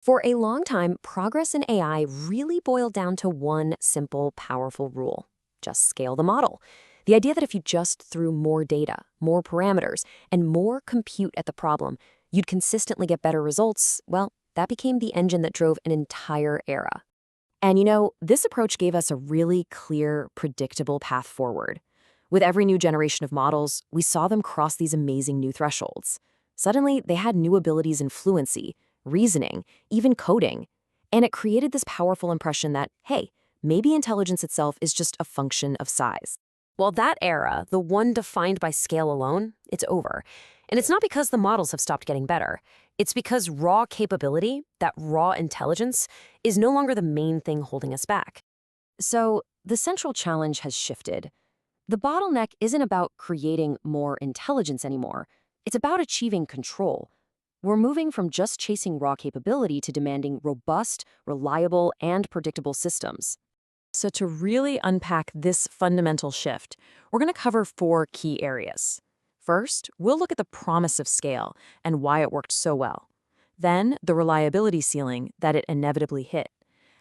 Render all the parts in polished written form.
For a long time, progress in AI really boiled down to one simple, powerful rule: just scale the model. The idea that if you just threw more data, more parameters, and more compute at the problem, you'd consistently get better results, well, that became the engine that drove an entire era. And this approach gave us a really clear, predictable path forward. With every new generation of models, we saw them cross these amazing new thresholds. Suddenly, they had new abilities in fluency, reasoning, even coding. And it created this powerful impression that, hey, maybe intelligence itself is just a function of size. Well, that era, the one defined by scale alone, it's over. And it's not because the models have stopped getting better. It's because raw capability, that raw intelligence, is no longer the main thing holding us back. So the central challenge has shifted. The bottleneck isn't about creating more intelligence anymore. It's about achieving control. We're moving from just chasing raw capability to demanding robust, reliable, and predictable systems. So to really unpack this fundamental shift, we're going to cover 4 key areas. First, we'll look at the promise of scale and why it worked so well. Then, the reliability ceiling that it inevitably hit.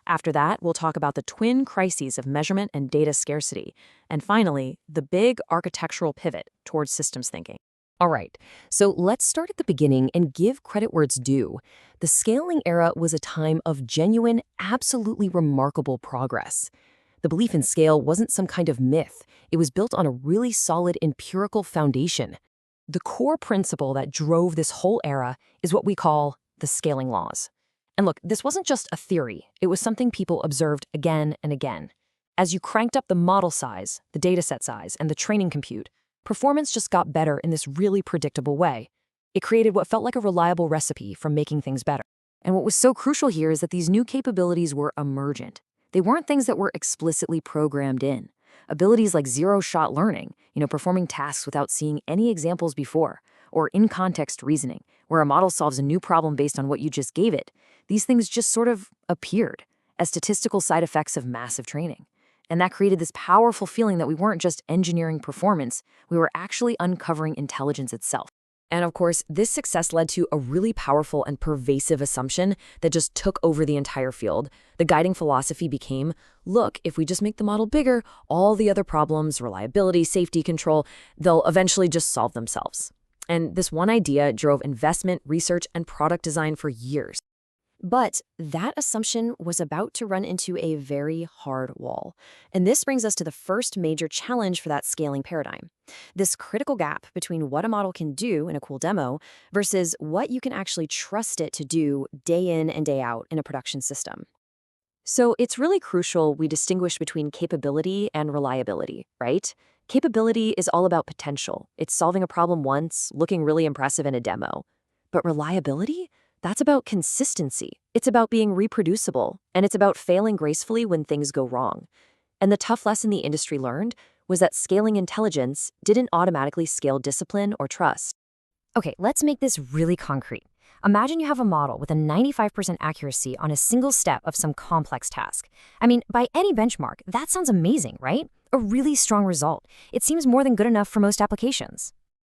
After that, we'll talk about the twin crises of measurement and data scarcity. And finally, the big architectural pivot towards systems thinking. All right, so let's start at the beginning and give credit where it's due. The scaling era was a time of genuine, absolutely remarkable progress. The belief in scale wasn't some kind of myth. It was built on a really solid empirical foundation. The core principle that drove this whole era is what we call the scaling laws. And look, this wasn't just a theory. It was something people observed again and again. As you cranked up the model size, the dataset size, and the training compute, performance just got better in this really predictable way. It created what felt like a reliable recipe for making things better. And what was so crucial here is that these new capabilities were emergent. They weren't things that were explicitly programmed in. Abilities like zero-shot learning, performing tasks without seeing any examples before, or in-context reasoning, where a model solves a new problem based on what you just gave it. These things just sort of appeared as statistical side effects of massive training. And that created this powerful feeling that we weren't just engineering performance, we were actually uncovering intelligence itself. And of course, this success led to a really powerful and pervasive assumption that just took over the entire field. The guiding philosophy became, look, if we just make the model bigger, all the other problems, reliability, safety control, they'll eventually just solve themselves. And this one idea drove investment, research, and product design for years. But that assumption was about to run into a very hard wall. And this brings us to the first major challenge for that scaling paradigm. This critical gap between what a model can do in a cool demo versus what you can actually trust it to do day in and day out in a production system. So it's really crucial we distinguish between capability and reliability, right? Capability is all about potential. It's solving a problem once, looking really impressive in a demo. But reliability? That's about consistency. It's about being reproducible, and it's about failing gracefully when things go wrong. And the tough lesson the industry learned was that scaling intelligence didn't automatically scale discipline or trust. Okay, let's make this really concrete. Imagine you have a model with a 95% accuracy on a single step of some complex task. I mean, by any benchmark, that sounds amazing, right? A really strong result. It seems more than good enough for most applications.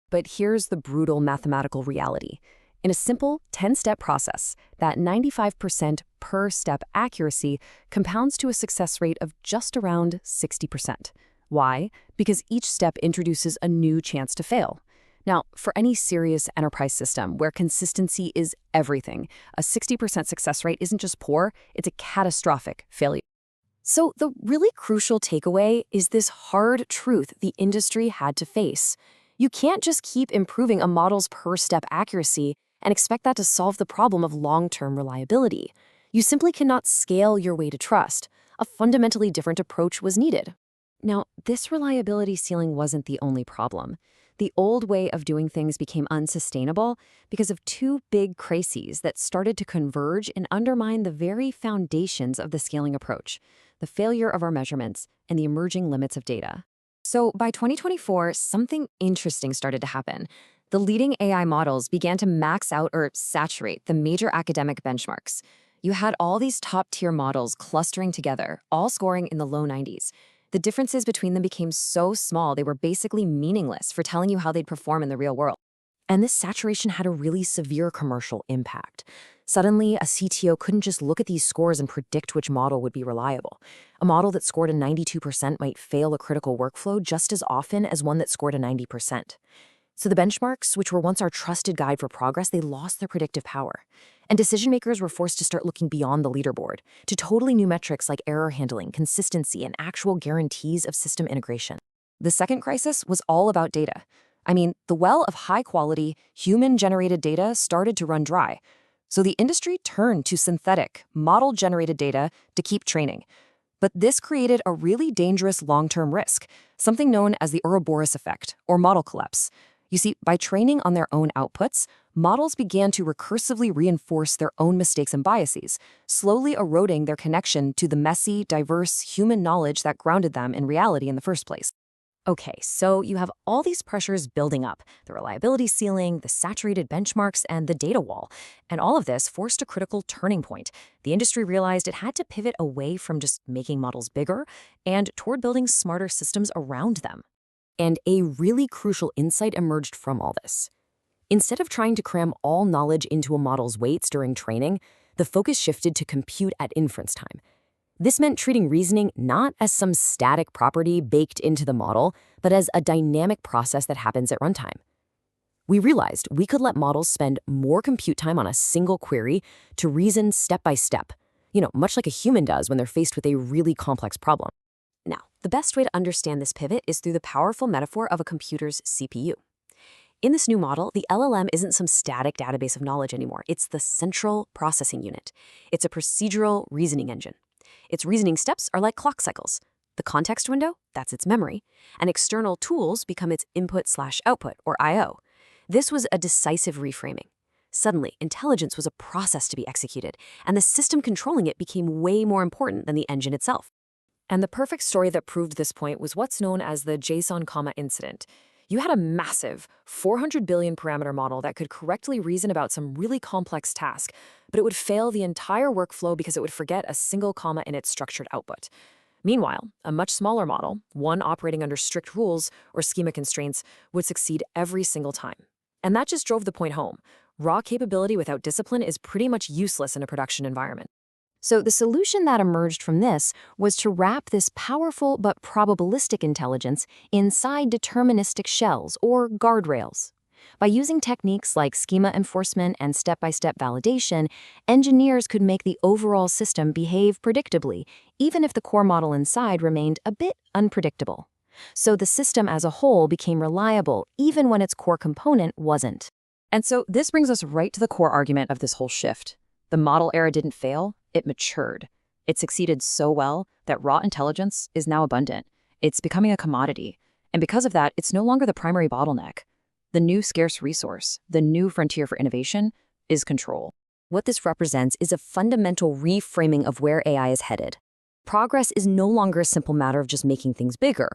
But here's the brutal mathematical reality. In a simple 10-step process, that 95% per step accuracy compounds to a success rate of just around 60%. Why? Because each step introduces a new chance to fail. Now, for any serious enterprise system where consistency is everything, a 60% success rate isn't just poor, it's a catastrophic failure. So the really crucial takeaway is this hard truth the industry had to face. You can't just keep improving a model's per-step accuracy and expect that to solve the problem of long-term reliability. You simply cannot scale your way to trust. A fundamentally different approach was needed. Now, this reliability ceiling wasn't the only problem. The old way of doing things became unsustainable because of 2 big crises that started to converge and undermine the very foundations of the scaling approach: the failure of our measurements and the emerging limits of data. So by 2024, something interesting started to happen. The leading AI models began to max out or saturate the major academic benchmarks. You had all these top-tier models clustering together, all scoring in the low 90s. The differences between them became so small they were basically meaningless for telling you how they'd perform in the real world. And this saturation had a really severe commercial impact. Suddenly, a CTO couldn't just look at these scores and predict which model would be reliable. A model that scored a 92% might fail a critical workflow just as often as one that scored a 90%. So the benchmarks, which were once our trusted guide for progress, they lost their predictive power. And decision makers were forced to start looking beyond the leaderboard to totally new metrics like error handling, consistency, and actual guarantees of system integration. The second crisis was all about data. I mean, the well of high-quality, human-generated data started to run dry. So the industry turned to synthetic, model-generated data to keep training. But this created a really dangerous long-term risk, something known as the Ouroboros effect, or model collapse. You see, by training on their own outputs, models began to recursively reinforce their own mistakes and biases, slowly eroding their connection to the messy, diverse human knowledge that grounded them in reality in the first place. Okay, so you have all these pressures building up, the reliability ceiling, the saturated benchmarks, and the data wall. And all of this forced a critical turning point. The industry realized it had to pivot away from just making models bigger and toward building smarter systems around them. And a really crucial insight emerged from all this. Instead of trying to cram all knowledge into a model's weights during training, the focus shifted to compute at inference time. This meant treating reasoning not as some static property baked into the model, but as a dynamic process that happens at runtime. We realized we could let models spend more compute time on a single query to reason step by step, much like a human does when they're faced with a really complex problem. Now, the best way to understand this pivot is through the powerful metaphor of a computer's CPU. In this new model, the LLM isn't some static database of knowledge anymore. It's the central processing unit. It's a procedural reasoning engine. Its reasoning steps are like clock cycles. The context window, that's its memory, and external tools become its input/output, or I/O. This was a decisive reframing. Suddenly, intelligence was a process to be executed, and the system controlling it became way more important than the engine itself. And the perfect story that proved this point was what's known as the JSON comma incident. You had a massive 400 billion parameter model that could correctly reason about some really complex task, but it would fail the entire workflow because it would forget a single comma in its structured output. Meanwhile, a much smaller model, one operating under strict rules or schema constraints, would succeed every single time. And that just drove the point home. Raw capability without discipline is pretty much useless in a production environment. So the solution that emerged from this was to wrap this powerful but probabilistic intelligence inside deterministic shells, or guardrails. By using techniques like schema enforcement and step-by-step validation, engineers could make the overall system behave predictably, even if the core model inside remained a bit unpredictable. So the system as a whole became reliable, even when its core component wasn't. And so this brings us right to the core argument of this whole shift. The model era didn't fail, it matured. It succeeded so well that raw intelligence is now abundant. It's becoming a commodity. And because of that, it's no longer the primary bottleneck. The new scarce resource, the new frontier for innovation, is control. What this represents is a fundamental reframing of where AI is headed. Progress is no longer a simple matter of just making things bigger.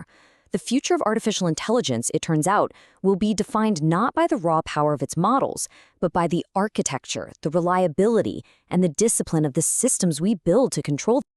The future of artificial intelligence, it turns out, will be defined not by the raw power of its models, but by the architecture, the reliability, and the discipline of the systems we build to control them.